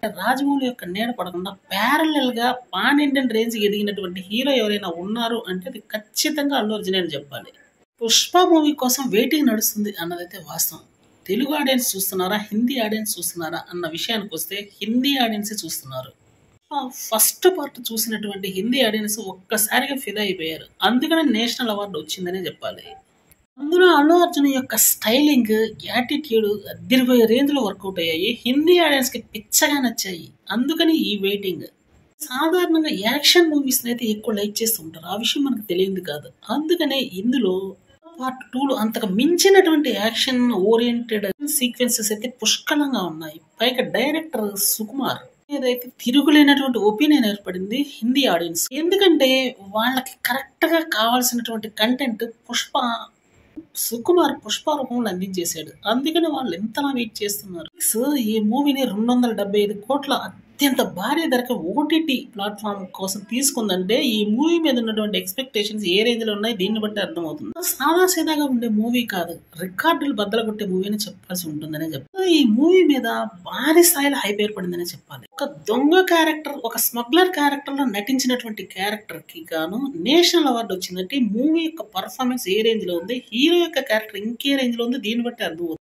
రాజమౌళి యొక్క నీడ పడకుండా ప్యారలల్ గా పాన్ ఇండియన్ రేంజ్ ఎదిగినటువంటి హీరో ఎవరైనా ఉన్నారు అంటే అది ఖచ్చితంగా అల్లు అర్జున్ అని చెప్పాలి. పుష్ప మూవీ కోసం వెయిటింగ్ నడుస్తుంది అన్నదైతే వాస్తవం. తెలుగు ఆడియన్స్ చూస్తున్నారా, హిందీ ఆడియన్స్ చూస్తున్నారా అన్న విషయానికి వస్తే హిందీ ఆడియన్స్ చూస్తున్నారు. ఫస్ట్ పార్ట్ చూసినటువంటి హిందీ ఆడియన్స్ ఒక్కసారిగా ఫిదా అయిపోయారు. అందుకనే నేషనల్ అవార్డు వచ్చిందనే చెప్పాలి. అందులో అల్లు అర్జున్ యొక్క స్టైలింగ్, యాటిట్యూడ్ అదిరిపోయే రేంజ్ లో వర్కౌట్ అయ్యాయి. హిందీ ఆడియన్స్ కి పిచ్చగా నచ్చాయి. అందుకని ఈ వెయిటింగ్. సాధారణంగా యాక్షన్ మూవీస్ అయితే ఎక్కువ లైక్ చేస్తూ ఉంటారు. ఆ విషయం మనకు తెలియదు కాదు. అందుకనే ఇందులో పార్ట్ 2లో అంతకు మించినటువంటి యాక్షన్ ఓరియంటెడ్ సీక్వెన్సెస్ అయితే పుష్కలంగా ఉన్నాయి. పైగా డైరెక్టర్ సుకుమార్ ఏదైతే తిరుగులేనటువంటి ఒపీనియన్ ఏర్పడింది హిందీ ఆడియన్స్. ఎందుకంటే వాళ్ళకి కరెక్ట్ గా కావాల్సినటువంటి కంటెంట్ సుకుమార్ పుష్ప రూపంలో అందించేశాడు. అందుకని వాళ్ళు ఎంతలా వెయిట్ చేస్తున్నారు. ఈ మూవీని 275 కోట్ల అత్యంత భారీ ధరకు ఓటీటీ ప్లాట్ఫామ్ కోసం తీసుకుందంటే ఈ మూవీ మీద ఉన్నటువంటి ఎక్స్పెక్టేషన్స్ ఏ రేంజ్ లో ఉన్నాయి దీన్ని బట్టి అర్థమవుతుంది. సాదాసీదాగా ఉండే మూవీ కాదు, రికార్డులు బద్దలు కొట్టే మూవీ అని చెప్పాల్సి ఉంటుందనే చెప్పాలి. ఈ మూవీ మీద భారీ స్థాయిలో హైప్ ఏర్పడిందనే చెప్పాలి. ఒక దొంగ క్యారెక్టర్, ఒక స్మగ్లర్ క్యారెక్టర్ లో నటించినటువంటి క్యారెక్టర్ కి గాను నేషనల్ అవార్డు వచ్చిందంటే మూవీ యొక్క పర్ఫార్మెన్స్ ఏ రేంజ్ లో ఉంది, హీరో యొక్క క్యారెక్టర్ ఇంకే రేంజ్ లో ఉంది దీన్ని బట్టి అర్థమవుతుంది.